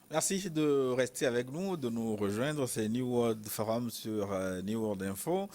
Merci de rester avec nous, de nous rejoindre. C'est New World Forum sur New World Info.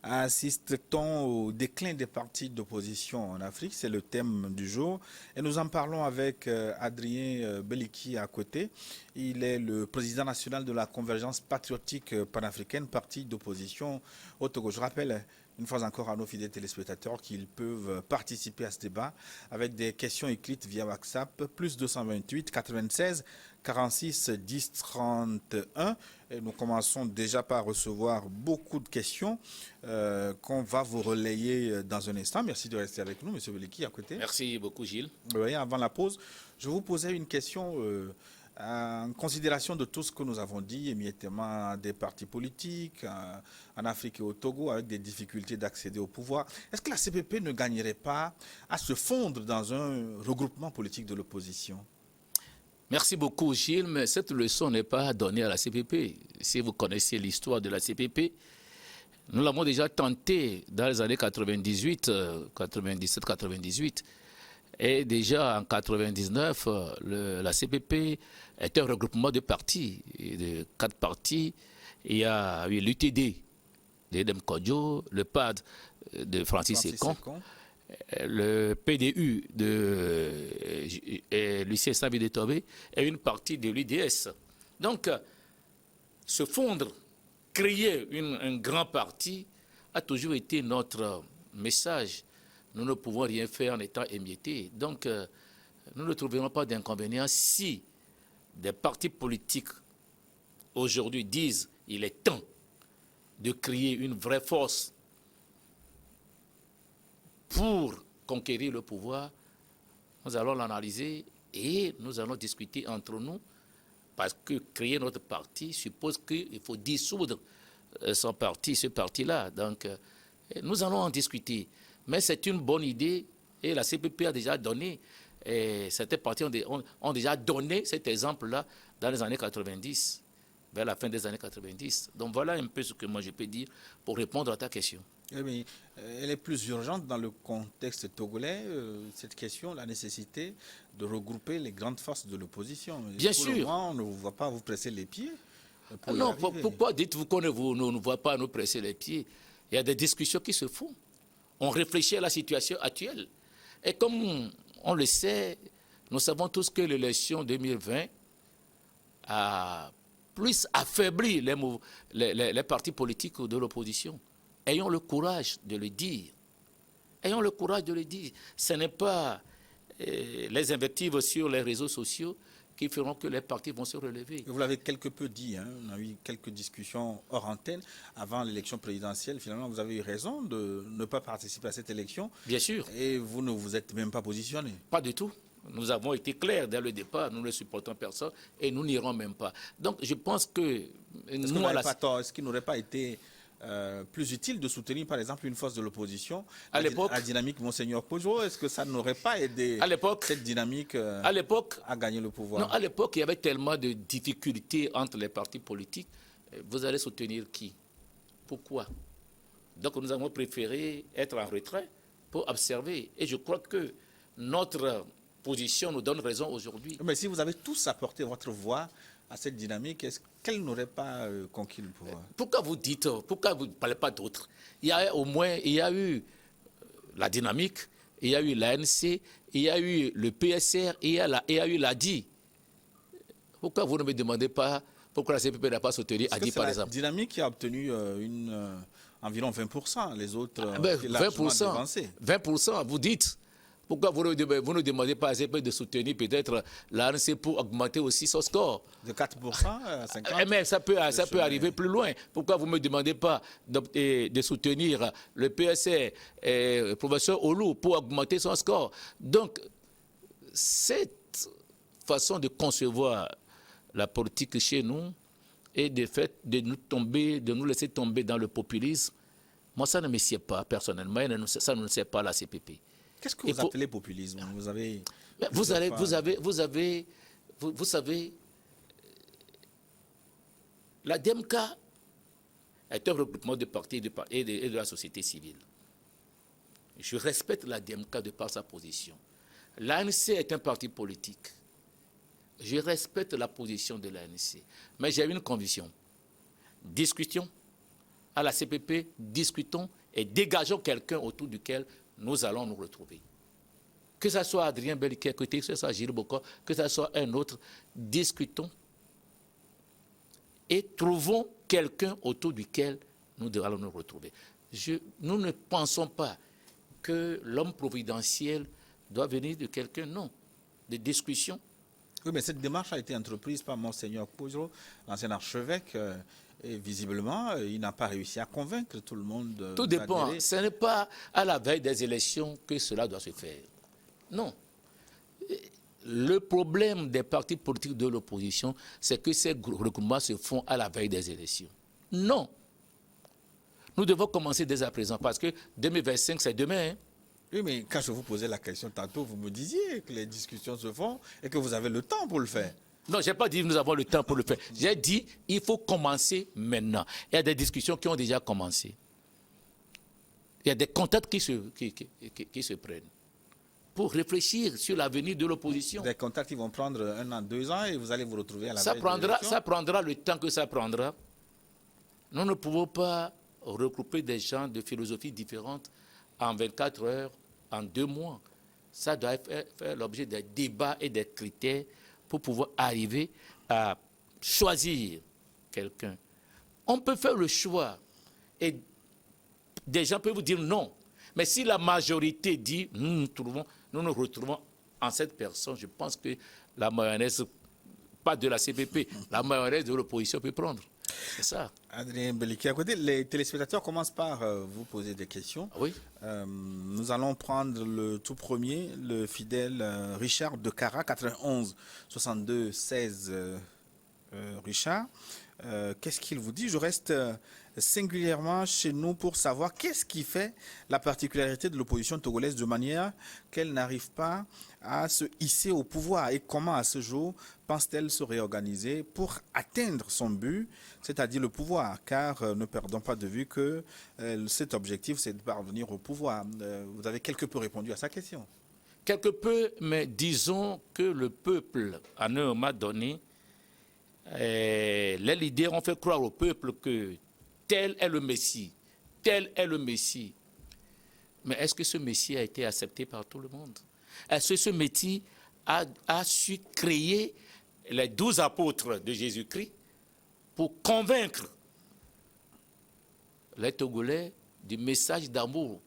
Assiste-t-on au déclin des partis d'opposition en Afrique? C'est le thème du jour. Et nous en parlons avec Adrien Beliki à côté. Il est le président national de la Convergence patriotique panafricaine, parti d'opposition au Togo. Je rappelle une fois encore à nos fidèles téléspectateurs qu'ils peuvent participer à ce débat avec des questions écrites via WhatsApp, plus 228 96 46 10 31. Et nous commençons déjà par recevoir beaucoup de questions qu'on va vous relayer dans un instant. Merci de rester avec nous, Monsieur Beliki, à côté. Merci beaucoup, Gilles. Oui, avant la pause, je vous posais une question en considération de tout ce que nous avons dit, émiettement des partis politiques en Afrique et au Togo, avec des difficultés d'accéder au pouvoir. Est-ce que la CPP ne gagnerait pas à se fondre dans un regroupement politique de l'opposition? Merci beaucoup, Gilles, mais cette leçon n'est pas donnée à la CPP. Si vous connaissez l'histoire de la CPP, nous l'avons déjà tenté dans les années 98, 97, 98. Et déjà en 99, la CPP est un regroupement de partis, de 4 partis. Il y a eu l'UTD d'Edem Kodjo, le PAD de Francis Ekon, le PDU de Lucien Sabide Tobé et une partie de l'UDS. Donc, se fondre, créer un grand parti a toujours été notre message. Nous ne pouvons rien faire en étant émiettés. Donc, nous ne trouverons pas d'inconvénient si des partis politiques aujourd'hui disent qu'il est temps de créer une vraie force pour conquérir le pouvoir. Nous allons l'analyser et nous allons discuter entre nous parce que créer notre parti suppose qu'il faut dissoudre son parti, ce parti-là. Donc, nous allons en discuter. Mais c'est une bonne idée et la CPP a déjà donné, certains partis ont déjà donné cet exemple-là dans les années 90, vers la fin des années 90. Donc voilà un peu ce que moi je peux dire pour répondre à ta question. Eh bien, elle est plus urgente dans le contexte togolais, cette question, la nécessité de regrouper les grandes forces de l'opposition. Bien pour sûr. le moment, on ne va pas vous presser les pieds. Non, pourquoi dites-vous qu'on ne voit pas nous presser les pieds? Il y a des discussions qui se font. On réfléchit à la situation actuelle. Et comme on le sait, nous savons tous que l'élection 2020 a plus affaibli les partis politiques de l'opposition. Ayons le courage de le dire. Ayons le courage de le dire. Ce n'est pas les invectives sur les réseaux sociaux qui feront que les partis vont se relever. Vous l'avez quelque peu dit, hein, on a eu quelques discussions hors antenne avant l'élection présidentielle. Finalement, vous avez eu raison de ne pas participer à cette élection. Bien sûr. Et vous ne vous êtes même pas positionné. Pas du tout. Nous avons été clairs dès le départ, nous ne supportons personne et nous n'irons même pas. Donc je pense que... Est-ce qu'il n'aurait pas été plus utile de soutenir par exemple une force de l'opposition à la dynamique Monseigneur Pojo? Est-ce que ça n'aurait pas aidé cette dynamique à gagner le pouvoir? Non, à l'époque, il y avait tellement de difficultés entre les partis politiques. Vous allez soutenir qui? Pourquoi? Donc nous avons préféré être en retrait pour observer. Et je crois que notre position nous donne raison aujourd'hui. Mais si vous avez tous apporté votre voix à cette dynamique, est-ce qu'elle n'aurait pas conquis le pouvoir? Pourquoi vous ne parlez pas d'autres? Il y a eu la dynamique, il y a eu l'ANC, il y a eu le PSR, il y a eu l'ADI. Pourquoi vous ne me demandez pas pourquoi la CPP n'a pas soutenu ADI, par exemple? La dynamique qui a obtenu environ 20%, les autres 20%, vous dites. Pourquoi vous ne demandez pas à CPP de soutenir peut-être l'ANC pour augmenter aussi son score? De 4% à 50%. Mais ça peut arriver plus loin. Pourquoi vous ne me demandez pas de soutenir le PSR et le professeur Olou pour augmenter son score? Donc, cette façon de concevoir la politique chez nous et de fait de nous laisser tomber dans le populisme, moi ça ne me sied pas personnellement, ça ne me sied pas la CPP. Qu'est-ce que vous appelez populisme? Vous savez, la DMK est un regroupement de partis et de la société civile. Je respecte la DMK de par sa position. L'ANC est un parti politique. je respecte la position de l'ANC, mais j'ai une conviction. Discutons à la CPP, discutons et dégageons quelqu'un autour duquel nous allons nous retrouver. Que ce soit Adrien Belliquet, que ce soit Gilles Bocor, que ce soit un autre, discutons et trouvons quelqu'un autour duquel nous allons nous retrouver. Nous ne pensons pas que l'homme providentiel doit venir de quelqu'un, non. Des discussions. Oui, mais cette démarche a été entreprise par Monseigneur Poujro, l'ancien archevêque, et visiblement, il n'a pas réussi à convaincre tout le monde. Tout dépend. Ce n'est pas à la veille des élections que cela doit se faire. Non. Le problème des partis politiques de l'opposition, c'est que ces regroupements se font à la veille des élections. Non. Nous devons commencer dès à présent parce que 2025, c'est demain. Hein. Oui, mais quand je vous posais la question tantôt, vous me disiez que les discussions se font et que vous avez le temps pour le faire. Non, je n'ai pas dit que nous avons le temps pour le faire. J'ai dit qu'il faut commencer maintenant. Il y a des discussions qui ont déjà commencé. Il y a des contacts qui se prennent pour réfléchir sur l'avenir de l'opposition. Des contacts qui vont prendre 1 an, 2 ans et vous allez vous retrouver à la veille de l'élection. Ça prendra le temps que ça prendra. Nous ne pouvons pas regrouper des gens de philosophies différentes en 24 heures, en 2 mois. Ça doit faire l'objet des débats et des critères pour pouvoir arriver à choisir quelqu'un. On peut faire le choix et des gens peuvent vous dire non. Mais si la majorité dit nous nous retrouvons en cette personne, je pense que la mayonnaise, pas de la CPP, la mayonnaise de l'opposition peut prendre. C'est ça. Adrien Belliquet, à côté, les téléspectateurs commencent par vous poser des questions. Oui. Nous allons prendre le tout premier, le fidèle Richard de Cara, 91 62 16. Richard, qu'est-ce qu'il vous dit? Je reste singulièrement chez nous pour savoir qu'est-ce qui fait la particularité de l'opposition togolaise de manière qu'elle n'arrive pas à se hisser au pouvoir et comment à ce jour pense-t-elle se réorganiser pour atteindre son but, c'est-à-dire le pouvoir, car ne perdons pas de vue que cet objectif c'est de parvenir au pouvoir. Vous avez quelque peu répondu à sa question. Quelque peu, mais disons que le peuple à un moment donné, les leaders ont fait croire au peuple que tel est le Messie, tel est le Messie. Mais est-ce que ce Messie a été accepté par tout le monde? Est-ce que ce Messie a su créer les 12 apôtres de Jésus-Christ pour convaincre les Togolais du message d'amour,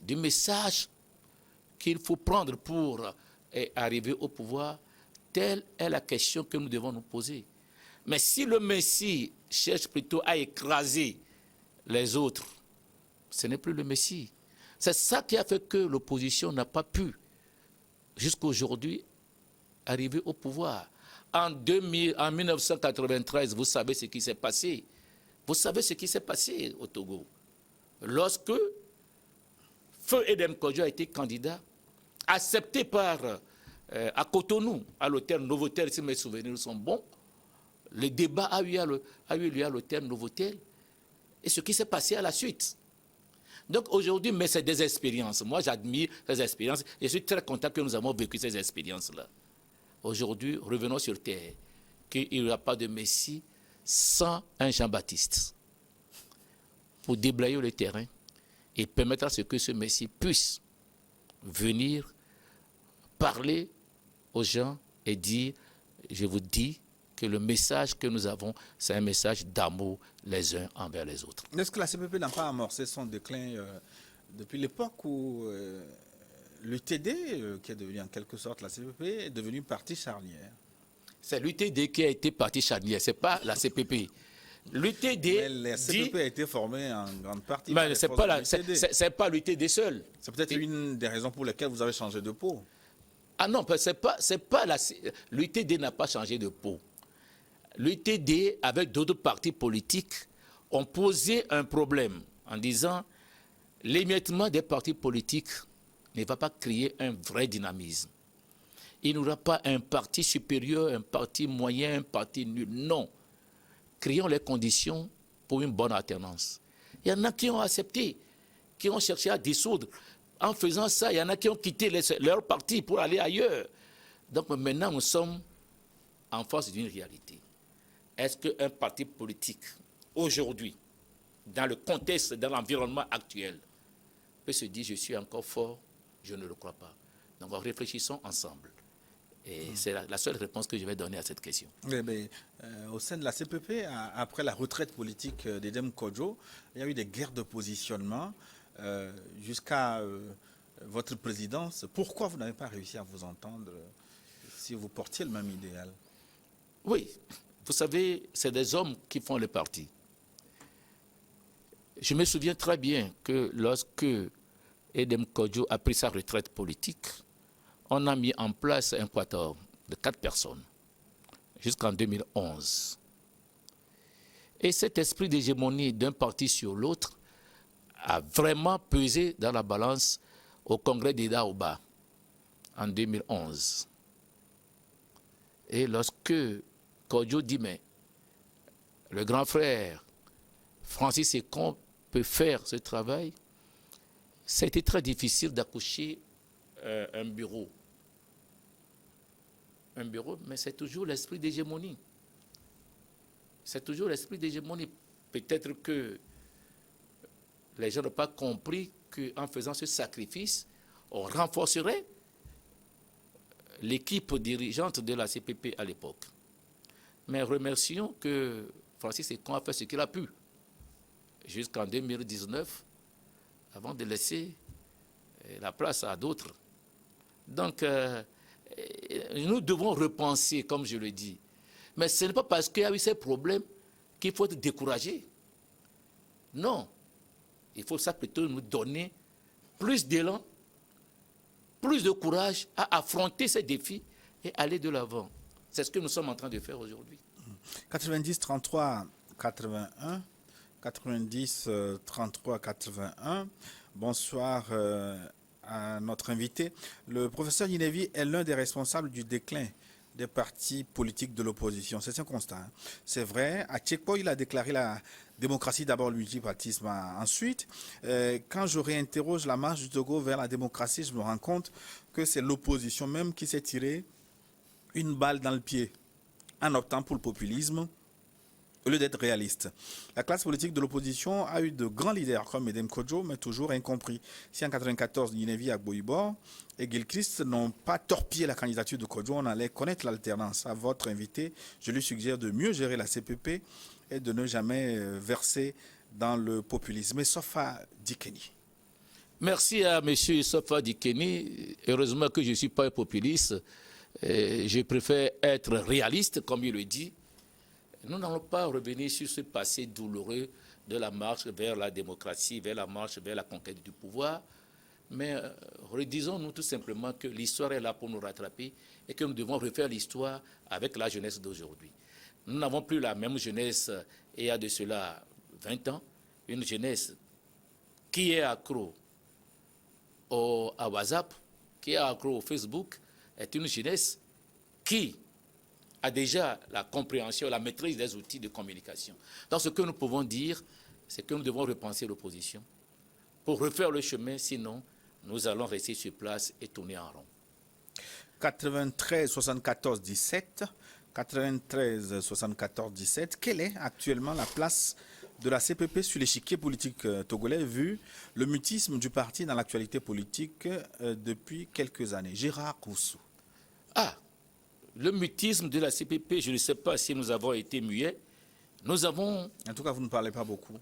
du message qu'il faut prendre pour arriver au pouvoir? Telle est la question que nous devons nous poser. Mais si le Messie cherche plutôt à écraser les autres, ce n'est plus le Messie. C'est ça qui a fait que l'opposition n'a pas pu, jusqu'à aujourd'hui, arriver au pouvoir. En 1993, vous savez ce qui s'est passé. Vous savez ce qui s'est passé au Togo. Lorsque Feu Edem Kodjo a été candidat, accepté par à Cotonou, à l'hôtel Novotel, si mes souvenirs sont bons, le débat a eu lieu à l'hôtel Novotel. Et ce qui s'est passé à la suite. Donc aujourd'hui, mais c'est des expériences. Moi, j'admire ces expériences. Je suis très content que nous avons vécu ces expériences-là. Aujourd'hui, revenons sur terre. Qu'il n'y aura pas de Messie sans un Jean-Baptiste. Pour déblayer le terrain et permettre à ce que ce Messie puisse venir parler aux gens et dire, je vous dis que le message que nous avons, c'est un message d'amour les uns envers les autres. Est-ce que la CPP n'a pas amorcé son déclin depuis l'époque où l'UTD, qui est devenu en quelque sorte la CPP, est devenu parti charnière? C'est l'UTD qui a été parti charnière, ce n'est pas la CPP. L'UTD. La CPP a été formée en grande partie. Mais ce n'est pas l'UTD seul. C'est peut-être une des raisons pour lesquelles vous avez changé de peau. Ah non, l'UTD n'a pas changé de peau. L'UTD, avec d'autres partis politiques, ont posé un problème en disant l'émiettement des partis politiques ne va pas créer un vrai dynamisme. Il n'y aura pas un parti supérieur, un parti moyen, un parti nul. Non. Créons les conditions pour une bonne alternance. Il y en a qui ont accepté, qui ont cherché à dissoudre. En faisant ça, il y en a qui ont quitté leur parti pour aller ailleurs. Donc maintenant, nous sommes en face d'une réalité. Est-ce qu'un parti politique, aujourd'hui, dans le contexte, dans l'environnement actuel, peut se dire je suis encore fort? Je ne le crois pas. Donc réfléchissons ensemble. Et c'est la seule réponse que je vais donner à cette question. Au sein de la CPP, après la retraite politique d'Edem Kodjo, il y a eu des guerres de positionnement jusqu'à votre présidence. Pourquoi vous n'avez pas réussi à vous entendre si vous portiez le même idéal? Oui, vous savez, c'est des hommes qui font le parti. Je me souviens très bien que lorsque Edem Kodjo a pris sa retraite politique, on a mis en place un quator de 4 personnes jusqu'en 2011. Et cet esprit d'hégémonie d'un parti sur l'autre a vraiment pesé dans la balance au congrès d'Idaouba en 2011. Et lorsque Kodjo dit, mais le grand frère Francis Sekon peut faire ce travail, ça a été très difficile d'accoucher un bureau. Un bureau, mais c'est toujours l'esprit d'hégémonie. C'est toujours l'esprit d'hégémonie. Peut-être que les gens n'ont pas compris qu'en faisant ce sacrifice, on renforcerait l'équipe dirigeante de la CPP à l'époque. Mais remercions que Francis Sekon a fait ce qu'il a pu jusqu'en 2019, avant de laisser la place à d'autres. Donc, nous devons repenser, comme je le dis. Mais ce n'est pas parce qu'il y a eu ces problèmes qu'il faut être découragé. Non. Il faut ça plutôt nous donner plus d'élan, plus de courage à affronter ces défis et aller de l'avant. C'est ce que nous sommes en train de faire aujourd'hui. 90 33 81, 90 33 81. Bonsoir à notre invité. Le professeur Yinevi est l'un des responsables du déclin des partis politiques de l'opposition. C'est un constat. Hein. C'est vrai. À Tchekpo, il a déclaré la démocratie d'abord, le multipartisme ensuite. Quand je réinterroge la marche du Togo vers la démocratie, je me rends compte que c'est l'opposition même qui s'est tirée une balle dans le pied en optant pour le populisme au lieu d'être réaliste. La classe politique de l'opposition a eu de grands leaders comme Edem Kodjo, mais toujours incompris. Si en 1994, Yinevi Agboibor et Gilchrist n'ont pas torpillé la candidature de Kodjo, on allait connaître l'alternance. À votre invité, je lui suggère de mieux gérer la CPP et de ne jamais verser dans le populisme. Et Sofa Dikeni. Merci à M. Sofa Dikeni. Heureusement que je ne suis pas un populiste. Je préfère être réaliste, comme il le dit. Nous n'allons pas revenir sur ce passé douloureux de la marche vers la démocratie, vers la marche vers la conquête du pouvoir. Mais redisons-nous tout simplement que l'histoire est là pour nous rattraper et que nous devons refaire l'histoire avec la jeunesse d'aujourd'hui. Nous n'avons plus la même jeunesse il y a de cela 20 ans. Une jeunesse qui est accro à WhatsApp, qui est accro au Facebook, est une jeunesse qui a déjà la compréhension, la maîtrise des outils de communication. Donc ce que nous pouvons dire, c'est que nous devons repenser l'opposition pour refaire le chemin, sinon nous allons rester sur place et tourner en rond. 93 74 17, 93 74 17, quelle est actuellement la place de la CPP sur l'échiquier politique togolais vu le mutisme du parti dans l'actualité politique depuis quelques années? Gérard Roussou. Le mutisme de la CPP, je ne sais pas si nous avons été muets. Nous avons... En tout cas, vous ne parlez pas beaucoup.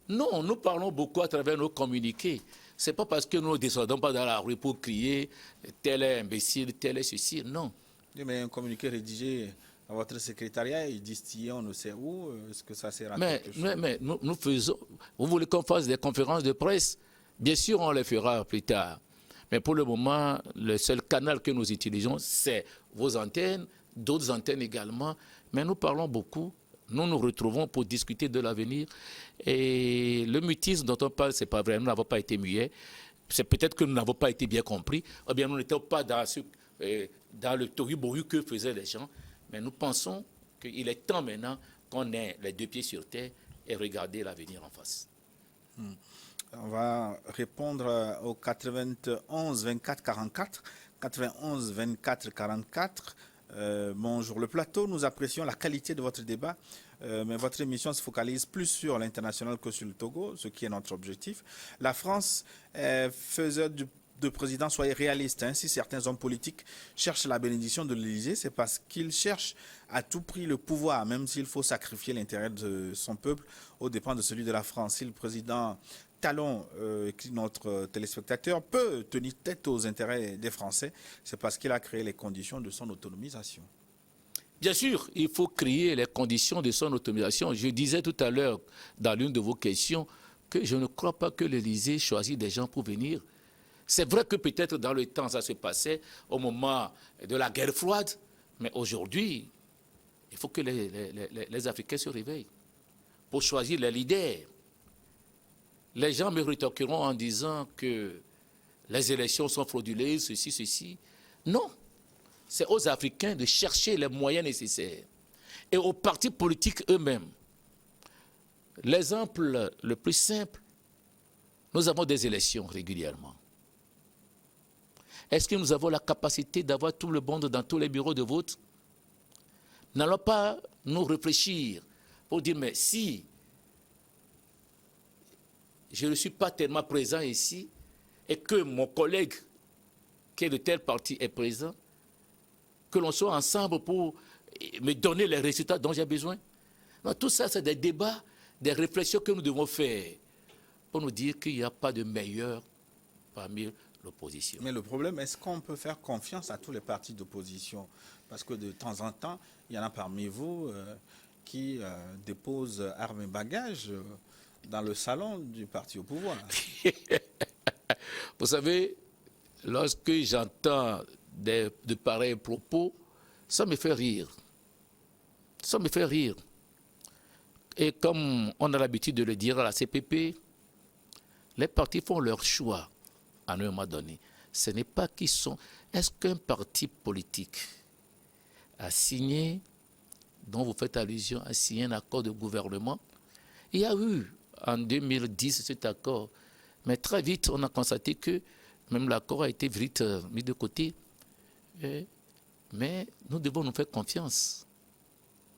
Non, nous parlons beaucoup à travers nos communiqués. Ce n'est pas parce que nous ne descendons pas dans la rue pour crier tel est imbécile, tel est ceci, non. Mais un communiqué rédigé à votre secrétariat, ils distillent on ne sait où, est-ce que ça sert à quelque chose? Mais nous faisons... Vous voulez qu'on fasse des conférences de presse? Bien sûr, on les fera plus tard. Mais pour le moment, le seul canal que nous utilisons, c'est vos antennes, d'autres antennes également. Mais nous parlons beaucoup. Nous nous retrouvons pour discuter de l'avenir. Et le mutisme dont on parle, ce n'est pas vrai. Nous n'avons pas été muets. C'est peut-être que nous n'avons pas été bien compris. Ou bien nous n'étions pas dans le tohu-bohu que faisaient les gens. Mais nous pensons qu'il est temps maintenant qu'on ait les deux pieds sur terre et regarder l'avenir en face. On va répondre au 91 24 44, 91 24 44. Bonjour le plateau, nous apprécions la qualité de votre débat, mais votre émission se focalise plus sur l'international que sur le Togo, ce qui est notre objectif. La France faisait de président, soyez réaliste. Hein. Si certains hommes politiques cherchent la bénédiction de l'Élysée, c'est parce qu'ils cherchent à tout prix le pouvoir, même s'il faut sacrifier l'intérêt de son peuple aux dépens de celui de la France. Si le président Talon, notre téléspectateur, peut tenir tête aux intérêts des Français, c'est parce qu'il a créé les conditions de son autonomisation. Bien sûr, il faut créer les conditions de son autonomisation. Je disais tout à l'heure, dans l'une de vos questions, que je ne crois pas que l'Élysée choisit des gens pour venir. C'est vrai que peut-être dans le temps, ça se passait au moment de la guerre froide, mais aujourd'hui, il faut que les Africains se réveillent pour choisir les leaders. Les gens me rétorqueront en disant que les élections sont frauduleuses, ceci. Non, c'est aux Africains de chercher les moyens nécessaires. Et aux partis politiques eux-mêmes. L'exemple le plus simple, nous avons des élections régulièrement. Est-ce que nous avons la capacité d'avoir tout le monde dans tous les bureaux de vote? N'allons pas nous réfléchir pour dire, mais si je ne suis pas tellement présent ici et que mon collègue qui est de tel parti est présent, que l'on soit ensemble pour me donner les résultats dont j'ai besoin. Non, tout ça, c'est des débats, des réflexions que nous devons faire pour nous dire qu'il n'y a pas de meilleur parmi l'opposition. Mais le problème, est-ce qu'on peut faire confiance à tous les partis d'opposition? Parce que de temps en temps, il y en a parmi vous qui déposent armes et bagages dans le salon du parti au pouvoir. Vous savez, lorsque j'entends de pareils propos, ça me fait rire. Ça me fait rire. Et comme on a l'habitude de le dire à la CPP, les partis font leur choix à un moment donné. Ce n'est pas qui sont... Est-ce qu'un parti politique a signé, dont vous faites allusion, a signé un accord de gouvernement? Il y a eu en 2010 cet accord, mais très vite on a constaté que même l'accord a été vite mis de côté. Mais nous devons nous faire confiance.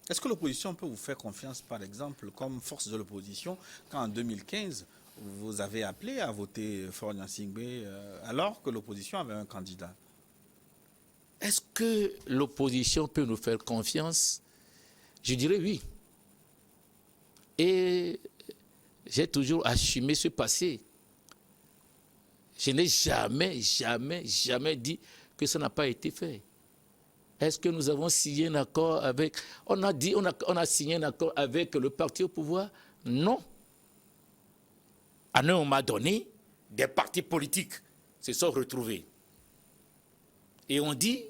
Est-ce que l'opposition peut vous faire confiance, par exemple, comme force de l'opposition, quand en 2015, vous avez appelé à voter Faure Gnassingbé alors que l'opposition avait un candidat? Est-ce que l'opposition peut nous faire confiance? Je dirais oui. Et j'ai toujours assumé ce passé. Je n'ai jamais dit que ça n'a pas été fait. Est-ce que nous avons signé un accord avec... On a signé un accord avec le parti au pouvoir? Non. À un moment donné, des partis politiques se sont retrouvés. Et on dit,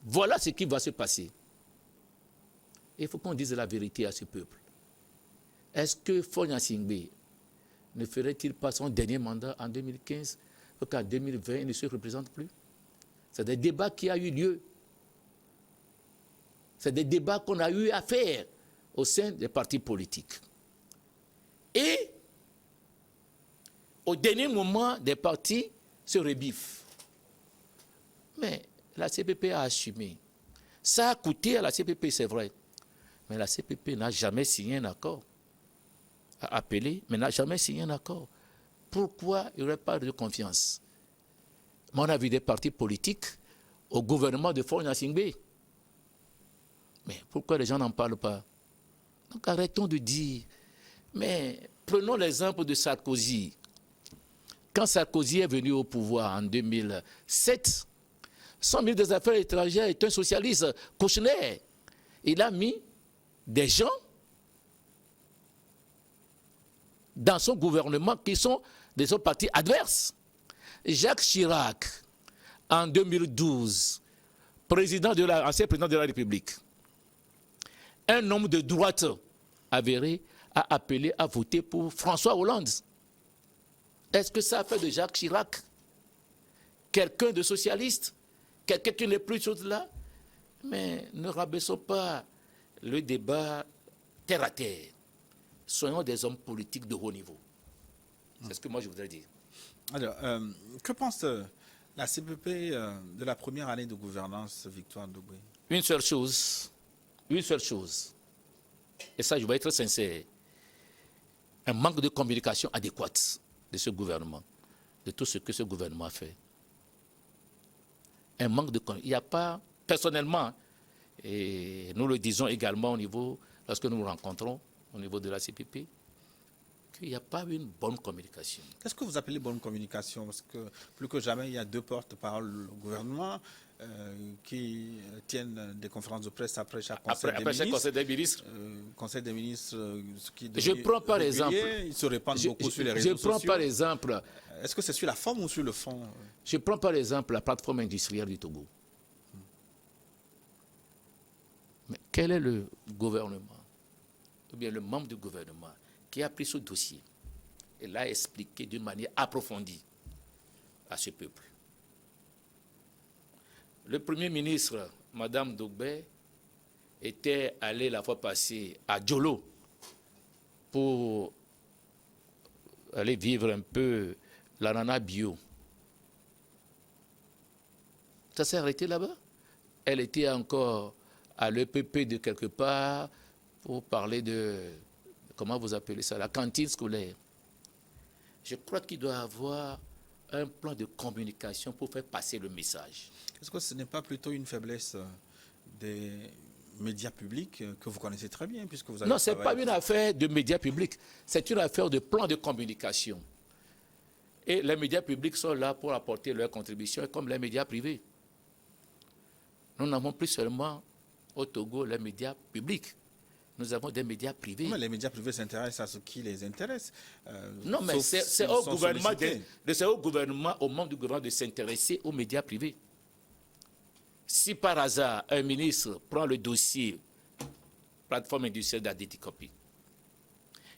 voilà ce qui va se passer. Il faut qu'on dise la vérité à ce peuple. Est-ce que Faure Gnassingbé ne ferait-il pas son dernier mandat en 2015 pour qu'en 2020, il ne se représente plus? C'est des débats qui ont eu lieu. C'est des débats qu'on a eu à faire au sein des partis politiques. Et au dernier moment, des partis se rebiffent. Mais la CPP a assumé. Ça a coûté à la CPP, c'est vrai. Mais la CPP n'a jamais signé un accord. A appelé, mais n'a jamais signé un accord. Pourquoi il n'y aurait pas de confiance? Mais on a vu des partis politiques au gouvernement de Faure Gnassingbé. Mais pourquoi les gens n'en parlent pas? Donc arrêtons de dire. Mais prenons l'exemple de Sarkozy. Quand Sarkozy est venu au pouvoir en 2007, son ministre des Affaires étrangères est un socialiste, Kouchner. Il a mis des gens dans son gouvernement qui sont des autres partis adverses. Jacques Chirac, en 2012, ancien président de la République, un homme de droite avéré a appelé à voter pour François Hollande. Est-ce que ça a fait de Jacques Chirac quelqu'un de socialiste? Quelqu'un qui n'est plus chose là? Mais ne rabaissons pas le débat terre à terre. Soyons des hommes politiques de haut niveau. C'est ce que moi je voudrais dire. Alors, que pense la CPP de la première année de gouvernance Victoire Ndogwe? une seule chose, et ça je vais être sincère, un manque de communication adéquate de ce gouvernement, de tout ce que ce gouvernement fait. Un manque de communication. Il n'y a pas, personnellement, et nous le disons également au niveau, lorsque nous nous rencontrons au niveau de la CPP, qu'il n'y a pas une bonne communication. Qu'est-ce que vous appelez bonne communication? Parce que plus que jamais, il y a deux porte-parole au gouvernement qui tiennent des conférences de presse après chaque conseil des ministres. Conseil des ministres, ce qui je prends par exemple, ils se répandent beaucoup sur les réseaux sociaux. Je prends par exemple. Est-ce que c'est sur la forme ou sur le fond? Je prends par exemple la plateforme industrielle du Togo. Mais quel est le gouvernement, ou bien le membre du gouvernement, qui a pris ce dossier et l'a expliqué d'une manière approfondie à ce peuple? Le Premier ministre, Mme Dogbé, était allée la fois passée à Djolo pour aller vivre un peu l'ananas bio. Ça s'est arrêté là-bas. Elle était encore à l'EPP de quelque part pour parler de, comment vous appelez ça, la cantine scolaire. Je crois qu'il doit y avoir un plan de communication pour faire passer le message. Est-ce que ce n'est pas plutôt une faiblesse des médias publics que vous connaissez très bien puisque vous avez Non, ce n'est pas une affaire de médias publics, c'est une affaire de plan de communication. Et les médias publics sont là pour apporter leur contribution comme les médias privés. Nous n'avons plus seulement au Togo les médias publics. Nous avons des médias privés. Mais les médias privés s'intéressent à ce qui les intéresse. Non, mais c'est au gouvernement, au gouvernement, au membre du gouvernement de s'intéresser aux médias privés. Si par hasard un ministre prend le dossier plateforme industrielle d'Adéticopie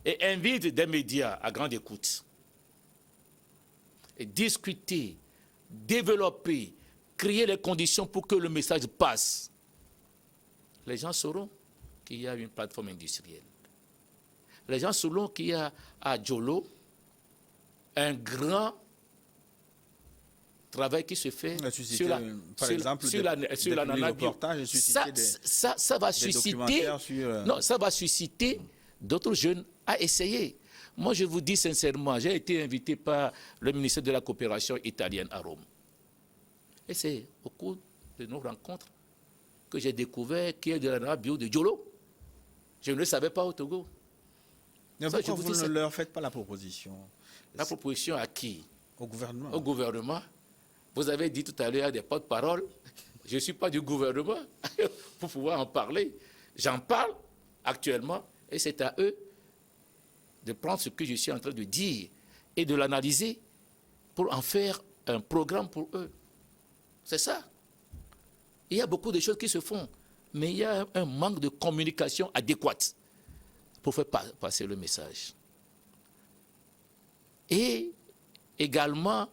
et invite des médias à grande écoute et discuter, développer, créer les conditions pour que le message passe, les gens sauront qu'il y a une plateforme industrielle. Les gens sauront qu'il y a à Djolo un grand travail qui se fait sur la, par exemple, sur l'ananas bio. Ça va susciter, non, ça va susciter d'autres jeunes à essayer. Moi, je vous dis sincèrement, j'ai été invité par le ministère de la coopération italienne à Rome. Et c'est au cours de nos rencontres que j'ai découvert qu'il y a de l'ananas bio de Djolo. Je ne le savais pas au Togo. Mais pourquoi vous ne leur faites pas la proposition? La proposition à qui? Au gouvernement. Au gouvernement. Vous avez dit tout à l'heure des porte-parole. Je ne suis pas du gouvernement pour pouvoir en parler. J'en parle actuellement et c'est à eux de prendre ce que je suis en train de dire et de l'analyser pour en faire un programme pour eux. C'est ça. Il y a beaucoup de choses qui se font, mais il y a un manque de communication adéquate pour faire passer le message. Et également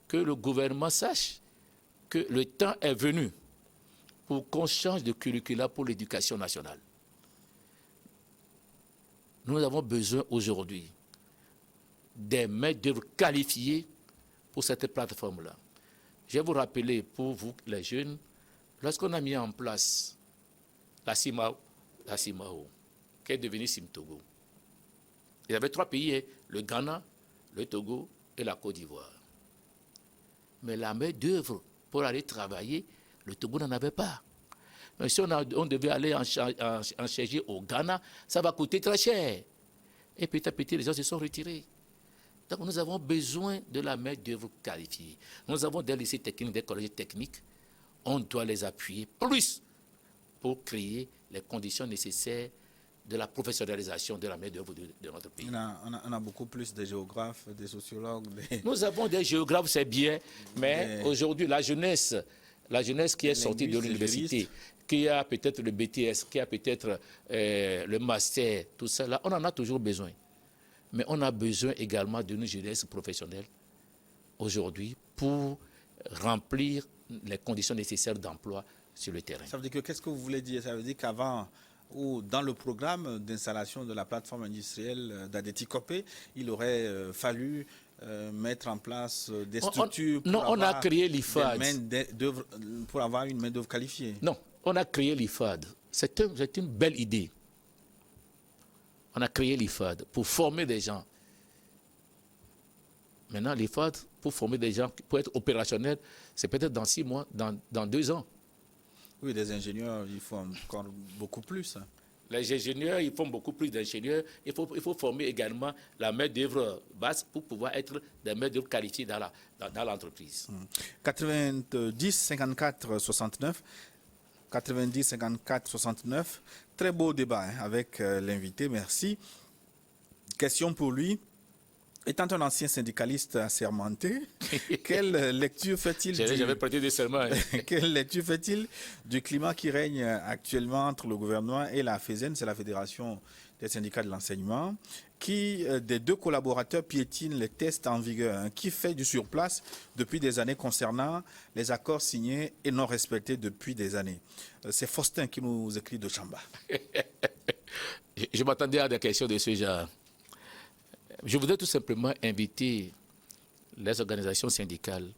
que le gouvernement sache que le temps est venu pour qu'on change de curricula pour l'éducation nationale. Nous avons besoin aujourd'hui des maîtres d'œuvre qualifiés pour cette plateforme-là. Je vais vous rappeler, pour vous les jeunes, lorsqu'on a mis en place la CIMAO, qui est devenue CIMTOGO, il y avait 3 pays, le Ghana, le Togo et la Côte d'Ivoire. Mais la main d'œuvre pour aller travailler, le Togo n'en avait pas. Mais si on devait aller en chercher au Ghana, ça va coûter très cher. Et petit à petit, les gens se sont retirés. Donc nous avons besoin de la main d'œuvre qualifiée. Nous avons des lycées techniques, des collèges techniques. On doit les appuyer plus pour créer les conditions nécessaires de la professionnalisation de la main d'œuvre de notre pays. On a beaucoup plus de géographes, des sociologues. Nous avons des géographes, c'est bien, mais aujourd'hui, la jeunesse qui est sortie de l'université, qui a peut-être le BTS, qui a peut-être le master, tout ça, là, on en a toujours besoin. Mais on a besoin également d'une jeunesse professionnelle aujourd'hui pour remplir les conditions nécessaires d'emploi sur le terrain. Ça veut dire que, qu'est-ce que vous voulez dire? Ça veut dire qu'avant, ou dans le programme d'installation de la plateforme industrielle d'Adéticopé, il aurait fallu mettre en place des structures non, on a créé l'IFAD. Pour avoir une main-d'œuvre qualifiée. Non, on a créé l'IFAD. C'est une belle idée. On a créé l'IFAD pour former des gens. Maintenant, l'IFAD, pour former des gens, pour être opérationnel, c'est peut-être dans 6 mois, dans 2 ans. Oui, des ingénieurs, il faut encore beaucoup plus. Les ingénieurs, ils font beaucoup plus d'ingénieurs. Il faut former également la main-d'œuvre basse pour pouvoir être des main-d'œuvre qualifiées dans l'entreprise. 90, 54, 69. 90, 54, 69. Très beau débat avec l'invité, merci. Question pour lui. Étant un ancien syndicaliste assermenté, quelle lecture fait-il J'avais prêté des serments. Quelle lecture fait-il du climat qui règne actuellement entre le gouvernement et la FESEN, c'est la Fédération des syndicats de l'enseignement, qui, des 2 collaborateurs, piétine les tests en vigueur, qui fait du surplace depuis des années concernant les accords signés et non respectés depuis des années. C'est Faustin qui nous écrit de Chamba. Je m'attendais à des questions de ce genre. Je voudrais tout simplement inviter les organisations syndicales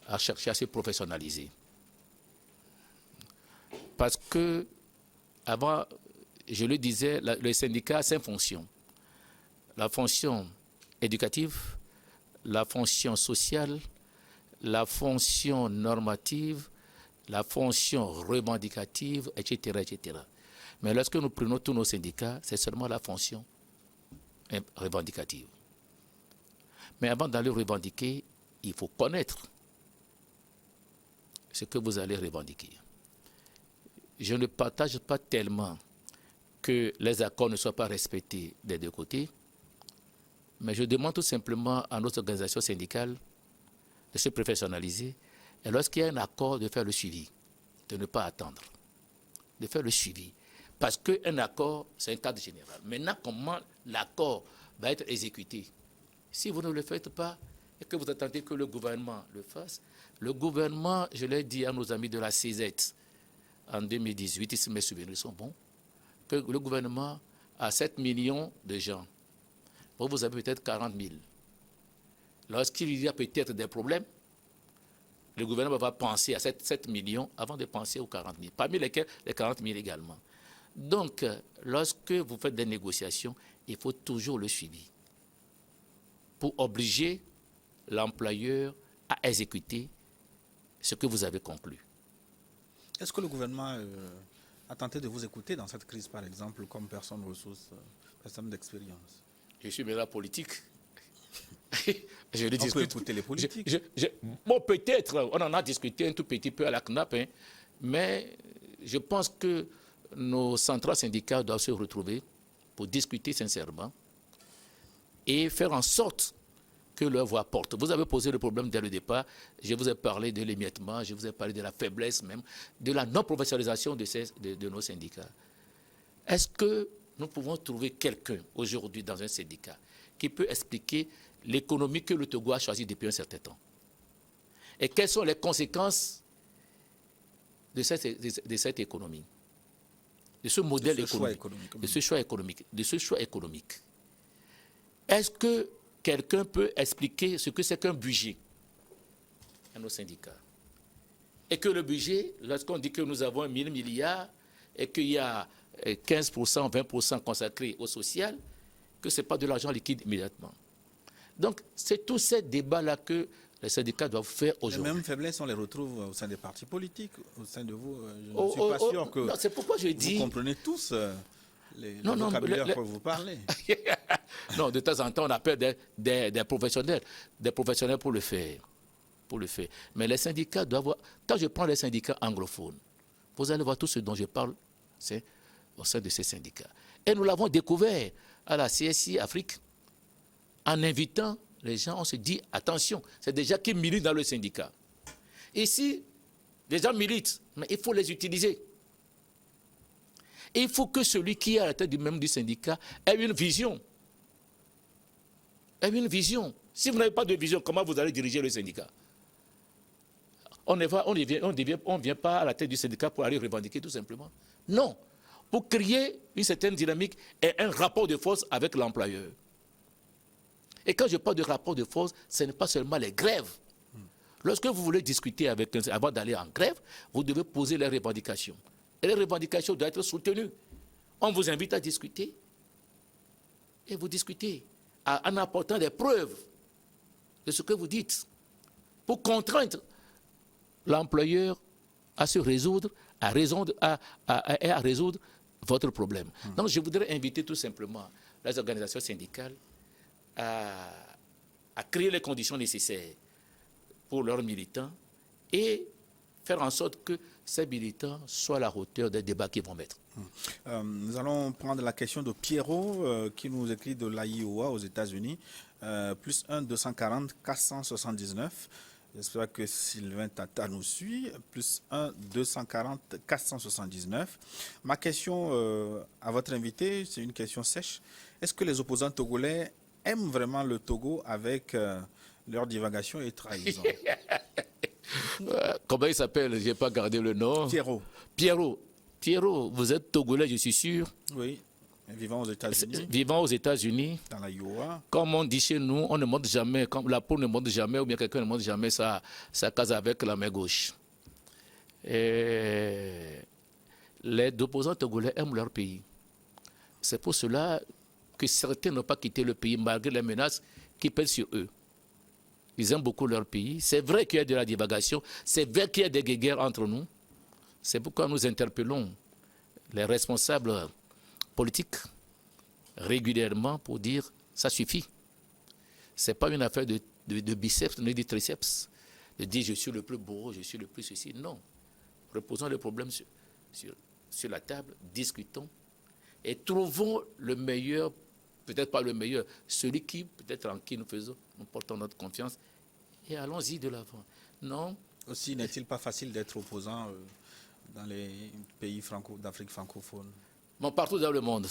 à chercher à se professionnaliser. Parce que, avant, je le disais, le syndicat a 5 fonctions. La fonction éducative, la fonction sociale, la fonction normative, la fonction revendicative, etc., etc. Mais lorsque nous prenons tous nos syndicats, c'est seulement la fonction revendicative. Mais avant d'aller revendiquer, il faut connaître ce que vous allez revendiquer. Je ne partage pas tellement que les accords ne soient pas respectés des 2 côtés, mais je demande tout simplement à nos organisations syndicales de se professionnaliser et lorsqu'il y a un accord, de faire le suivi, de ne pas attendre, de faire le suivi. Parce qu'un accord, c'est un cadre général. Maintenant, comment l'accord va être exécuté? Si vous ne le faites pas et que vous attendez que le gouvernement le fasse, le gouvernement, je l'ai dit à nos amis de la CZ en 2018, si mes souvenirs sont bons, que le gouvernement a 7 millions de gens. Vous avez peut-être 40 000. Lorsqu'il y a peut-être des problèmes, le gouvernement va penser à 7 millions avant de penser aux 40 000, parmi lesquels les 40 000 également. Donc, lorsque vous faites des négociations, il faut toujours le suivi pour obliger l'employeur à exécuter ce que vous avez conclu. Est-ce que le gouvernement a tenté de vous écouter dans cette crise, par exemple, comme personne ressource, personne d'expérience? Je suis maintenant politique. On peut écouter les politiques. Bon, peut-être, on en a discuté un tout petit peu à la CNAP, mais je pense que nos centrales syndicales doivent se retrouver pour discuter sincèrement et faire en sorte que leur voix porte. Vous avez posé le problème dès le départ. Je vous ai parlé de l'émiettement, je vous ai parlé de la faiblesse même, de la non-professionnalisation de nos syndicats. Est-ce que nous pouvons trouver quelqu'un aujourd'hui dans un syndicat qui peut expliquer l'économie que le Togo a choisie depuis un certain temps? Et quelles sont les conséquences de cette économie, de ce modèle économique, de ce choix économique? Est-ce que quelqu'un peut expliquer ce que c'est qu'un budget à nos syndicats? Et que le budget, lorsqu'on dit que nous avons 1 000 milliards et qu'il y a 15%, 20% consacrés au social, que ce n'est pas de l'argent liquide immédiatement. Donc, c'est tous ces débats-là que les syndicats doivent faire aujourd'hui. Les mêmes faiblesses, on les retrouve au sein des partis politiques, au sein de vous. Je ne suis pas sûr que c'est pourquoi je dis, vous comprenez tous les vocabulaires que vous parlez. Non, de temps en temps, on appelle des professionnels pour le faire. Mais les syndicats doivent voir. Quand je prends les syndicats anglophones, vous allez voir tout ce dont je parle, c'est au sein de ces syndicats. Et nous l'avons découvert à la CSI Afrique, en invitant les gens, on se dit, attention, c'est des gens qui militent dans le syndicat. Ici, les gens militent, mais il faut les utiliser. Et il faut que celui qui est à la tête du syndicat ait une vision. Si vous n'avez pas de vision, comment vous allez diriger le syndicat? On ne vient pas à la tête du syndicat pour aller revendiquer tout simplement. Non. Pour créer une certaine dynamique et un rapport de force avec l'employeur. Et quand je parle de rapport de force, ce n'est pas seulement les grèves. Lorsque vous voulez discuter avec un, avant d'aller en grève, vous devez poser les revendications. Et les revendications doivent être soutenues. On vous invite à discuter. Et vous discutez en apportant des preuves de ce que vous dites pour contraindre l'employeur à se résoudre, à résoudre votre problème. Donc je voudrais inviter tout simplement les organisations syndicales à créer les conditions nécessaires pour leurs militants et faire en sorte que ces militants soient à la hauteur des débats qu'ils vont mettre. Nous allons prendre la question de Pierrot qui nous écrit de l'Iowa aux États-Unis. Plus 1 240 479. J'espère que Sylvain Tata nous suit. Plus 1 240 479. Ma question à votre invité, c'est une question sèche. Est-ce que les opposants togolais aiment vraiment le Togo avec leur divagation et trahison? Comment il s'appelle? Je n'ai pas gardé le nom. Pierrot. Pierrot, vous êtes Togolais, je suis sûr. Oui, vivant aux États-Unis. Vivant aux États-Unis. Dans la Iowa. Comme on dit chez nous, on ne monte jamais, comme la peau ne monte jamais, ou bien quelqu'un ne monte jamais sa case avec la main gauche. Et les opposants togolais aiment leur pays. C'est pour cela que certains n'ont pas quitté le pays malgré les menaces qui pèsent sur eux. Ils aiment beaucoup leur pays. C'est vrai qu'il y a de la divagation, c'est vrai qu'il y a des guerres entre nous. C'est pourquoi nous interpellons les responsables politiques régulièrement pour dire ça suffit. Ce n'est pas une affaire de biceps ni de triceps, de dire je suis le plus beau, je suis le plus ceci. Non. Reposons le problème sur la table, discutons et trouvons le meilleur, peut-être pas le meilleur, celui qui, peut-être en qui nous portons notre confiance et allons-y de l'avant. Non. Aussi, n'est-il pas facile d'être opposant dans les pays d'Afrique francophone? Bon, partout dans le monde,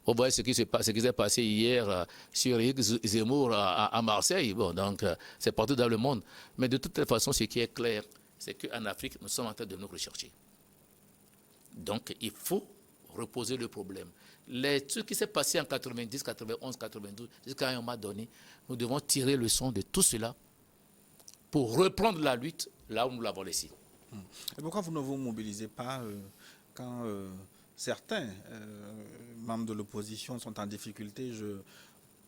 on voit ce qui s'est passé hier sur Zemmour à Marseille. Bon, donc, c'est partout dans le monde. Mais de toute façon, ce qui est clair, c'est qu'en Afrique, nous sommes en train de nous rechercher. Donc, il faut reposer le problème. Ce qui s'est passé en 90, 91, 92, jusqu'à un moment donné, nous devons tirer le son de tout cela pour reprendre la lutte là où nous l'avons laissée. Et pourquoi vous ne vous mobilisez pas quand certains membres de l'opposition sont en difficulté? Je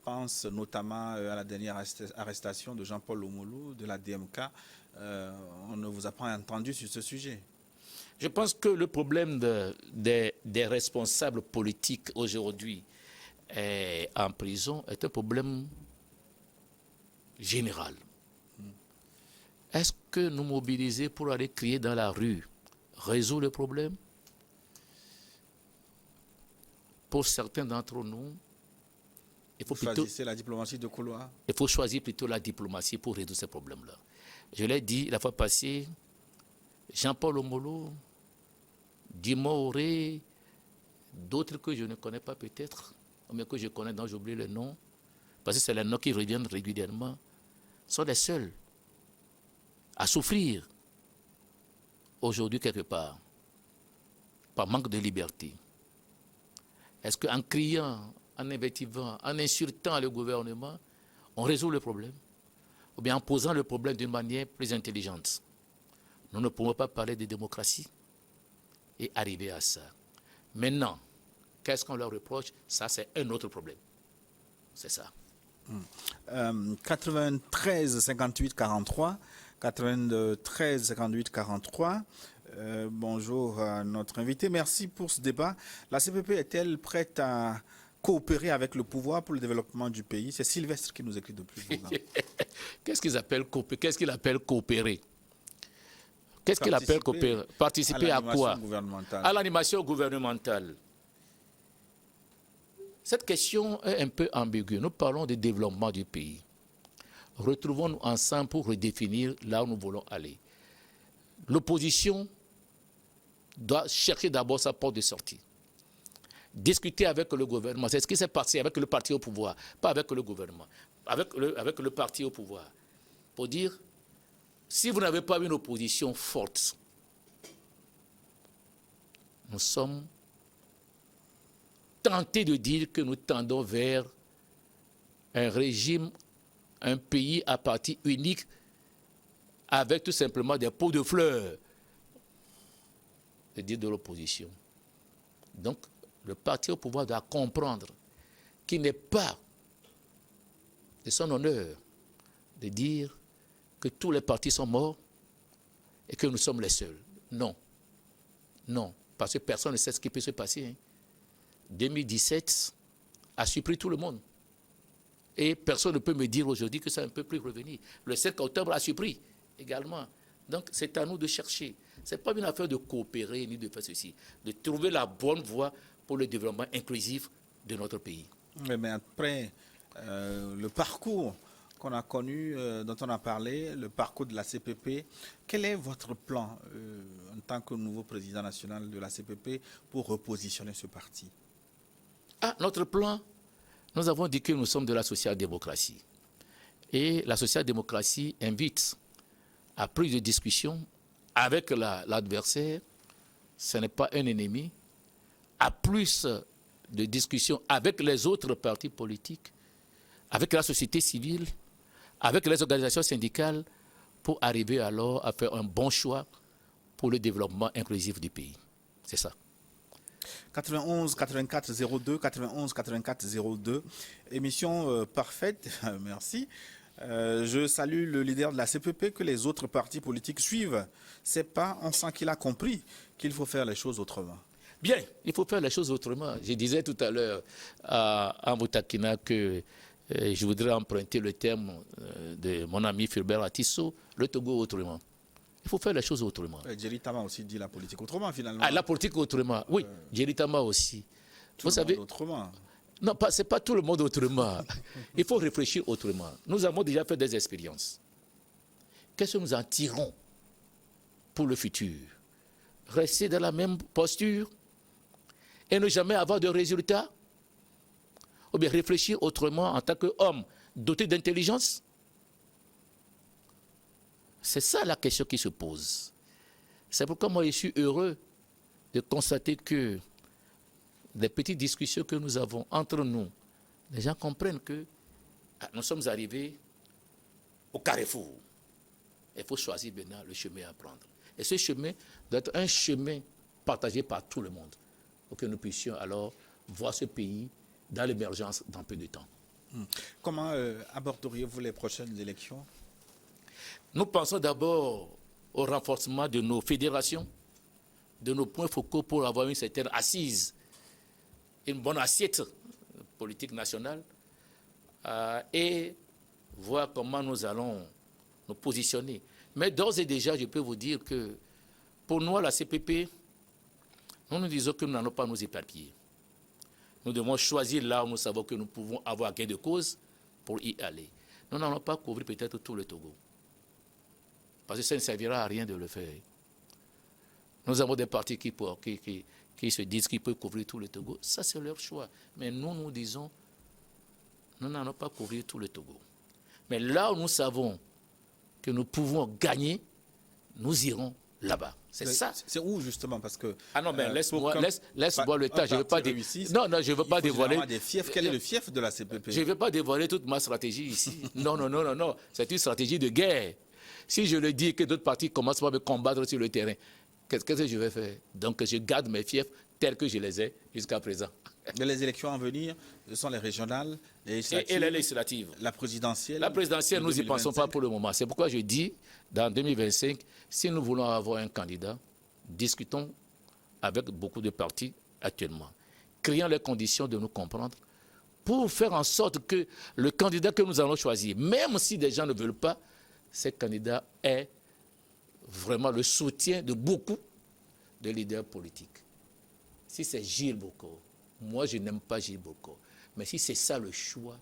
pense notamment à la dernière arrestation de Jean-Paul Omolou de la DMK. On ne vous a pas entendu sur ce sujet. Je pense que le problème des responsables politiques aujourd'hui en prison est un problème général. Est-ce que nous mobiliser pour aller crier dans la rue résout le problème? Pour certains d'entre nous, il faut plutôt choisir la diplomatie de couloir. Il faut choisir plutôt la diplomatie pour résoudre ces problèmes-là. Je l'ai dit la fois passée, Jean-Paul Omolou, Dima Auré, d'autres que je ne connais pas peut-être, mais que je connais, dont j'oublie le nom, parce que c'est les noms qui reviennent régulièrement, sont les seuls à souffrir aujourd'hui quelque part, par manque de liberté. Est-ce qu'en criant, en invectivant, en insultant le gouvernement, on résout le problème? Ou bien en posant le problème d'une manière plus intelligente? Nous ne pouvons pas parler de démocratie et arriver à ça. Maintenant, qu'est-ce qu'on leur reproche? Ça, c'est un autre problème. C'est ça. 93 58 43. 93 58 43. Bonjour à notre invité. Merci pour ce débat. La CPP est-elle prête à coopérer avec le pouvoir pour le développement du pays? C'est Sylvestre qui nous écrit depuis longtemps. Qu'est-ce qu'il appelle coopérer? Qu'est-ce qu'il appelle coopérer? Participer à quoi? À l'animation gouvernementale. Cette question est un peu ambiguë. Nous parlons du développement du pays. Retrouvons-nous ensemble pour redéfinir là où nous voulons aller. L'opposition doit chercher d'abord sa porte de sortie. Discuter avec le gouvernement. C'est ce qui s'est passé avec le parti au pouvoir, pas avec le gouvernement. Avec le parti au pouvoir. Pour dire, si vous n'avez pas une opposition forte, nous sommes tentés de dire que nous tendons vers un régime, un pays à parti unique avec tout simplement des pots de fleurs, c'est dire de l'opposition. Donc, le parti au pouvoir doit comprendre qu'il n'est pas de son honneur de dire que tous les partis sont morts et que nous sommes les seuls. Non. Non. Parce que personne ne sait ce qui peut se passer. Hein. 2017 a surpris tout le monde. Et personne ne peut me dire aujourd'hui que ça ne peut plus revenir. Le 5 octobre a surpris également. Donc, c'est à nous de chercher. Ce n'est pas une affaire de coopérer ni de faire ceci. De trouver la bonne voie pour le développement inclusif de notre pays. Oui, mais après le parcours qu'on a connu, dont on a parlé, le parcours de la CPP, quel est votre plan en tant que nouveau président national de la CPP pour repositionner ce parti? Ah, notre plan, nous avons dit que nous sommes de la social-démocratie. Et la social-démocratie invite à plus de discussions avec l'adversaire, ce n'est pas un ennemi, à plus de discussions avec les autres partis politiques, avec la société civile, avec les organisations syndicales, pour arriver alors à faire un bon choix pour le développement inclusif du pays. C'est ça. 91 84 02, 91 84 02, émission parfaite, merci. Je salue le leader de la CPP, que les autres partis politiques suivent. C'est pas, on sent qu'il a compris qu'il faut faire les choses autrement. Bien, il faut faire les choses autrement. Je disais tout à l'heure à Moutakina que je voudrais emprunter le terme de mon ami Fulbert Atisso, le Togo autrement. Il faut faire les choses autrement. Djeri Tama aussi dit la politique autrement, finalement. Ah, la politique autrement, oui. Djeri Tama aussi. Vous savez, autrement. Non, ce n'est pas tout le monde autrement. Il faut réfléchir autrement. Nous avons déjà fait des expériences. Qu'est-ce que nous en tirons pour le futur? Rester dans la même posture et ne jamais avoir de résultats? Ou bien réfléchir autrement en tant qu'homme doté d'intelligence? C'est ça la question qui se pose. C'est pourquoi moi je suis heureux de constater que les petites discussions que nous avons entre nous, les gens comprennent que nous sommes arrivés au carrefour. Il faut choisir maintenant le chemin à prendre. Et ce chemin doit être un chemin partagé par tout le monde pour que nous puissions alors voir ce pays dans l'émergence dans peu de temps. Comment aborderiez-vous les prochaines élections? Nous pensons d'abord au renforcement de nos fédérations, de nos points focaux pour avoir une certaine assise, une bonne assiette politique nationale et voir comment nous allons nous positionner. Mais d'ores et déjà, je peux vous dire que pour nous, à la CPP, nous nous disons que nous n'allons pas nous éparpiller. Nous devons choisir là où nous savons que nous pouvons avoir gain de cause pour y aller. Nous n'allons pas couvrir peut-être tout le Togo. Parce que ça ne servira à rien de le faire. Nous avons des partis qui se disent qu'ils peuvent couvrir tout le Togo. Ça, c'est leur choix. Mais nous, nous disons, nous n'allons pas couvrir tout le Togo. Mais là où nous savons que nous pouvons gagner, nous irons là-bas. C'est ça. C'est où justement? Parce que ah non, mais laisse-moi le temps. Je veux pas non, je veux pas dévoiler. Des fiefs. Quel est le fief de la CPP? Je ne veux pas dévoiler toute ma stratégie ici. Non. C'est une stratégie de guerre. Si je le dis que d'autres partis commencent à me combattre sur le terrain, qu'est-ce que je vais faire? Donc je garde mes fiefs tels que je les ai jusqu'à présent. Les élections à venir, ce sont les régionales, les législatives. La présidentielle. La présidentielle, nous n'y pensons pas pour le moment. C'est pourquoi je dis, dans 2025, si nous voulons avoir un candidat, discutons avec beaucoup de partis actuellement. Créons les conditions de nous comprendre pour faire en sorte que le candidat que nous allons choisir, même si des gens ne veulent pas, ce candidat ait vraiment le soutien de beaucoup de leaders politiques. Si c'est Gilles Bokor, moi je n'aime pas Gilles Bokor, mais si c'est ça le choix,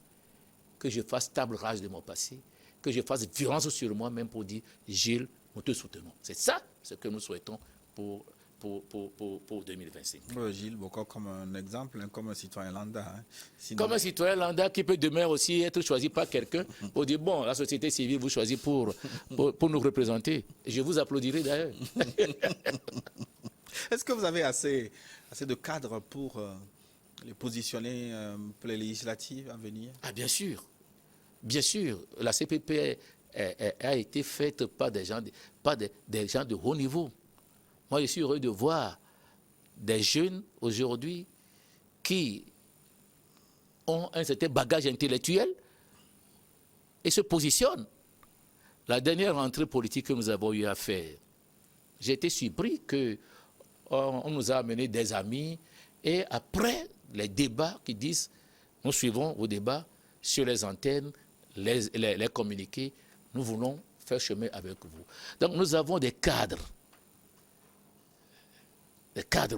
que je fasse table rase de mon passé, que je fasse violence sur moi-même pour dire Gilles, nous te soutenons. C'est ça ce que nous souhaitons pour 2025. Gilles Bokor comme un exemple, comme un citoyen lambda. Hein. Sinon... Comme un citoyen lambda qui peut demain aussi être choisi par quelqu'un pour dire, bon, la société civile vous choisit pour nous représenter. Je vous applaudirai d'ailleurs. Est-ce que vous avez assez de cadres pour les positionner pour les législatives à venir? Ah bien sûr. Bien sûr, la CPP a été faite par des gens, des gens de haut niveau. Moi, je suis heureux de voir des jeunes aujourd'hui qui ont un certain bagage intellectuel et se positionnent. La dernière rentrée politique que nous avons eu à faire, j'ai été surpris qu'on nous a amené des amis et après les débats qui disent nous suivons vos débats sur les antennes, les communiqués, nous voulons faire chemin avec vous. Donc nous avons des cadres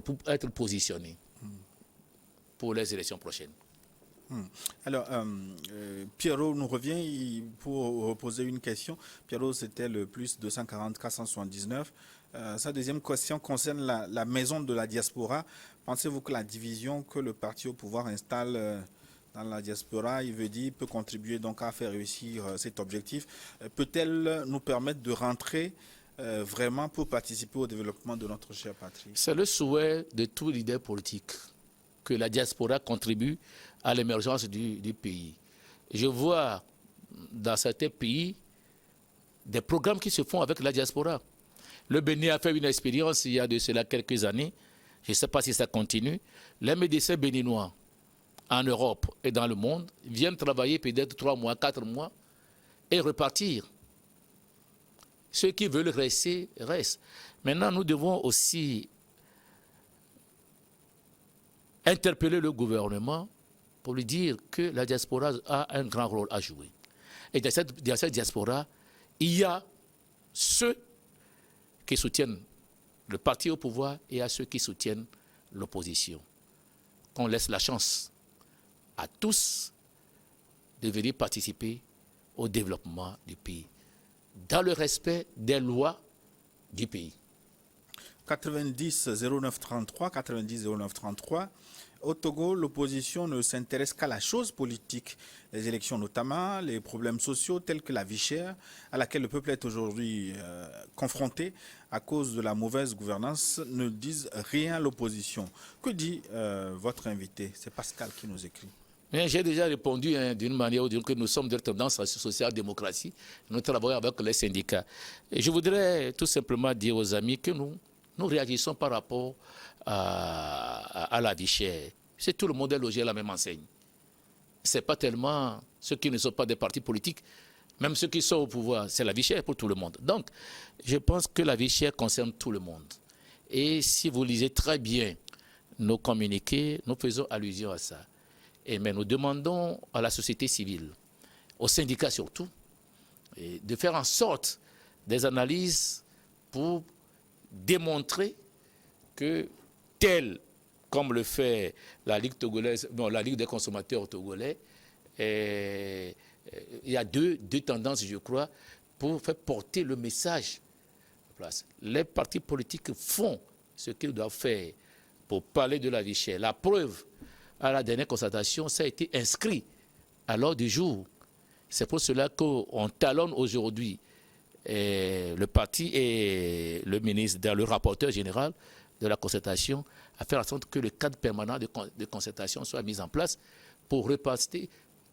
pour être positionnés pour les élections prochaines. Alors, Pierrot nous revient pour poser une question. Pierrot, c'était le plus 240 479. Sa deuxième question concerne la maison de la diaspora. Pensez-vous que la division que le parti au pouvoir installe dans la diaspora, il veut dire, peut contribuer donc à faire réussir cet objectif? Peut-elle nous permettre de rentrer vraiment pour participer au développement de notre chère patrie? C'est le souhait de tout leader politique que la diaspora contribue à l'émergence du pays. Je vois dans certains pays des programmes qui se font avec la diaspora. Le Bénin a fait une expérience il y a de cela quelques années. Je ne sais pas si ça continue. Les médecins béninois en Europe et dans le monde viennent travailler peut-être 3 mois, 4 mois et repartir. Ceux qui veulent rester, restent. Maintenant, nous devons aussi interpeller le gouvernement pour lui dire que la diaspora a un grand rôle à jouer. Et dans cette diaspora, il y a ceux qui soutiennent le parti au pouvoir et il y a ceux qui soutiennent l'opposition. Qu'on laisse la chance à tous de venir participer au développement du pays, dans le respect des lois du pays. 90 09 33, 90 09 33. Au Togo, l'opposition ne s'intéresse qu'à la chose politique, les élections notamment, les problèmes sociaux tels que la vie chère, à laquelle le peuple est aujourd'hui confronté à cause de la mauvaise gouvernance, ne disent rien à l'opposition. Que dit votre invité? C'est Pascal qui nous écrit. J'ai déjà répondu d'une manière ou d'une autre que nous sommes de tendance social-démocratie. Nous travaillons avec les syndicats. Et je voudrais tout simplement dire aux amis que nous réagissons par rapport à la vie chère. C'est tout le monde est logé à la même enseigne. Ce n'est pas tellement ceux qui ne sont pas des partis politiques, même ceux qui sont au pouvoir, c'est la vie chère pour tout le monde. Donc, je pense que la vie chère concerne tout le monde. Et si vous lisez très bien nos communiqués, nous faisons allusion à ça. Mais nous demandons à la société civile, aux syndicats surtout, de faire en sorte des analyses pour démontrer que tel, comme le fait la Ligue togolaise, non, la Ligue des consommateurs togolais, il y a deux tendances, je crois, pour faire porter le message en place. Les partis politiques font ce qu'ils doivent faire pour parler de la vie chère. La preuve, à la dernière constatation, ça a été inscrit à l'ordre du jour. C'est pour cela qu'on talonne aujourd'hui le parti et le ministre, le rapporteur général de la concertation, à faire en sorte que le cadre permanent de concertation soit mis en place pour repasser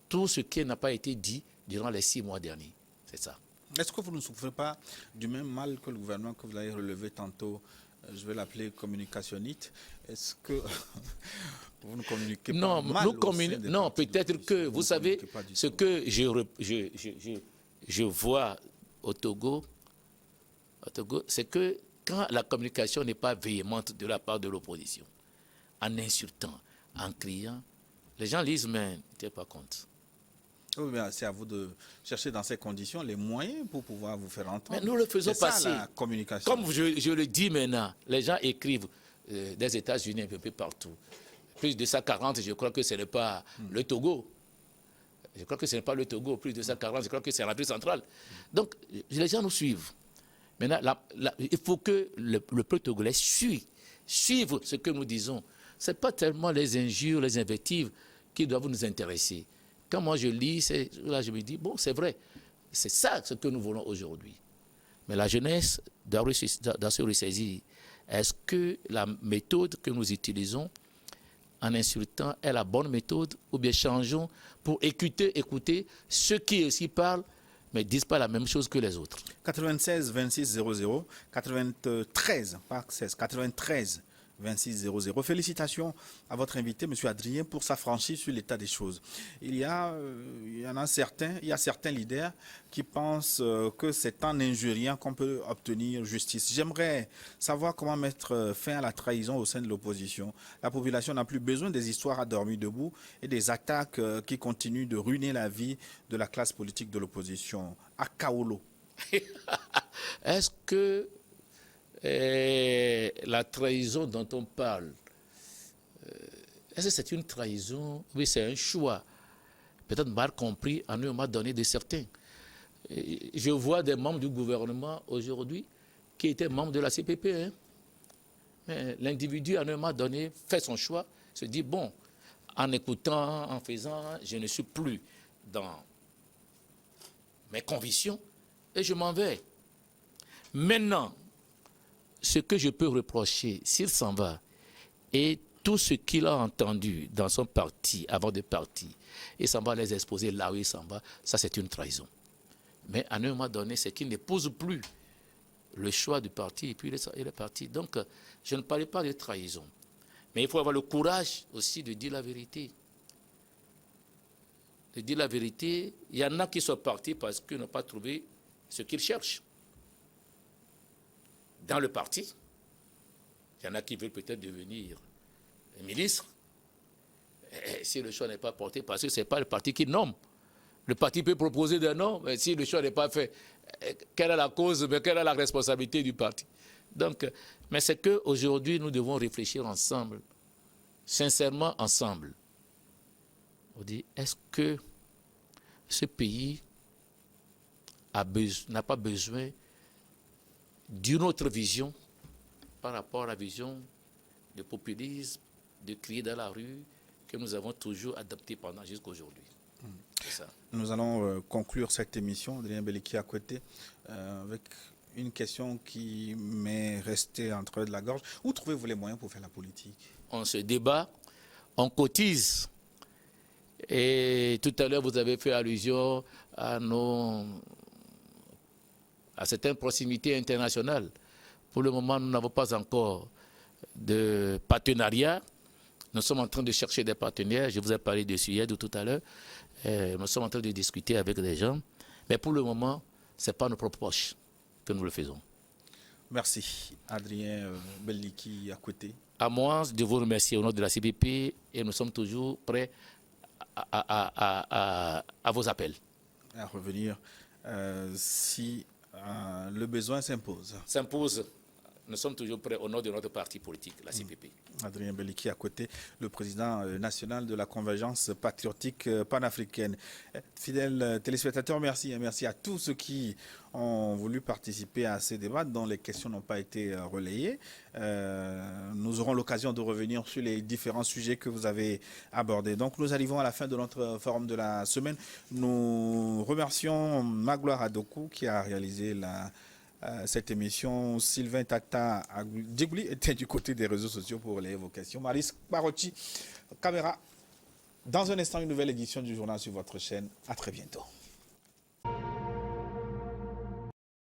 tout ce qui n'a pas été dit durant les 6 mois derniers. C'est ça. Est-ce que vous ne souffrez pas du même mal que le gouvernement que vous avez relevé tantôt? Je vais l'appeler communicationniste. Est-ce que vous ne communiquez pas mal Non, peut-être que, vous savez, ce que je vois au Togo, c'est que quand la communication n'est pas véhémente de la part de l'opposition, en insultant, en criant, les gens lisent, mais ne tiennent pas compte. Oui, bien, c'est à vous de chercher dans ces conditions les moyens pour pouvoir vous faire entendre. Mais nous le faisons passer. Ça, la communication. Comme je le dis maintenant, les gens écrivent des États-Unis un peu partout. Plus de 140, je crois que ce n'est pas le Togo. Je crois que ce n'est pas le Togo. Plus de 140, je crois que c'est l'Afrique centrale. Donc, les gens nous suivent. Maintenant, il faut que le peuple togolais suive ce que nous disons. Ce n'est pas tellement les injures, les invectives qui doivent nous intéresser. Quand moi je lis, là je me dis, bon, c'est vrai, c'est ça ce que nous voulons aujourd'hui. Mais la jeunesse doit se ressaisir. Est-ce que la méthode que nous utilisons en insultant est la bonne méthode, ou bien changeons pour écouter ceux qui aussi parlent, mais ne disent pas la même chose que les autres. 96 26 00, 93, pas 16, 93 26 00. Félicitations à votre invité, M. Adrien, pour sa franchise sur l'état des choses. Il y a certains leaders qui pensent que c'est en injuriant qu'on peut obtenir justice. J'aimerais savoir comment mettre fin à la trahison au sein de l'opposition. La population n'a plus besoin des histoires à dormir debout et des attaques qui continuent de ruiner la vie de la classe politique de l'opposition. À Kaolo. Est-ce que la trahison dont on parle, est-ce que c'est une trahison? Oui, c'est un choix, peut-être mal compris à un moment donné de certains. Je vois des membres du gouvernement aujourd'hui qui étaient membres de la CPP. Hein. L'individu, à un moment donné, fait son choix, se dit, bon, en écoutant, en faisant, je ne suis plus dans mes convictions et je m'en vais. Maintenant, ce que je peux reprocher, s'il s'en va, et tout ce qu'il a entendu dans son parti, avant de partir, il s'en va les exposer là où il s'en va, ça c'est une trahison. Mais à un moment donné, c'est qu'il n'épouse plus le choix du parti et puis il est parti. Donc, je ne parlais pas de trahison. Mais il faut avoir le courage aussi de dire la vérité. De dire la vérité, il y en a qui sont partis parce qu'ils n'ont pas trouvé ce qu'ils cherchent. Dans le parti, il y en a qui veulent peut-être devenir ministre. Et si le choix n'est pas porté, parce que ce n'est pas le parti qui nomme. Le parti peut proposer des noms, mais si le choix n'est pas fait, quelle est la cause, mais quelle est la responsabilité du parti? Donc, mais c'est qu'aujourd'hui, nous devons réfléchir ensemble, sincèrement ensemble. On dit, est-ce que ce pays n'a pas besoin d'une autre vision par rapport à la vision de populisme, de crier dans la rue, que nous avons toujours adoptée pendant jusqu'à aujourd'hui. C'est ça. Nous allons conclure cette émission, Adrien Beliki à côté, avec une question qui m'est restée entre de la gorge. Où trouvez-vous les moyens pour faire la politique? On se débat, on cotise. Et tout à l'heure, vous avez fait allusion à certaines proximités internationales. Pour le moment, nous n'avons pas encore de partenariat. Nous sommes en train de chercher des partenaires. Je vous ai parlé de Suède tout à l'heure. Nous sommes en train de discuter avec des gens. Mais pour le moment, ce n'est pas nos propres poches que nous le faisons. Merci, Adrien Beliki à côté. À moi de vous remercier au nom de la CPP et nous sommes toujours prêts à vos appels. À revenir si le besoin s'impose. S'impose. Nous sommes toujours prêts au nom de notre parti politique, la CPP. Adrien Beliki à côté, le président national de la Convergence patriotique panafricaine. Fidèles téléspectateurs, merci. Et merci à tous ceux qui ont voulu participer à ces débats dont les questions n'ont pas été relayées. Nous aurons l'occasion de revenir sur les différents sujets que vous avez abordés. Donc nous arrivons à la fin de notre forum de la semaine. Nous remercions Magloire Adokou qui a réalisé cette émission. Sylvain Tata Djigouli était du côté des réseaux sociaux pour relayer vos questions. Maris Barochi, caméra. Dans un instant, une nouvelle édition du journal sur votre chaîne. À très bientôt.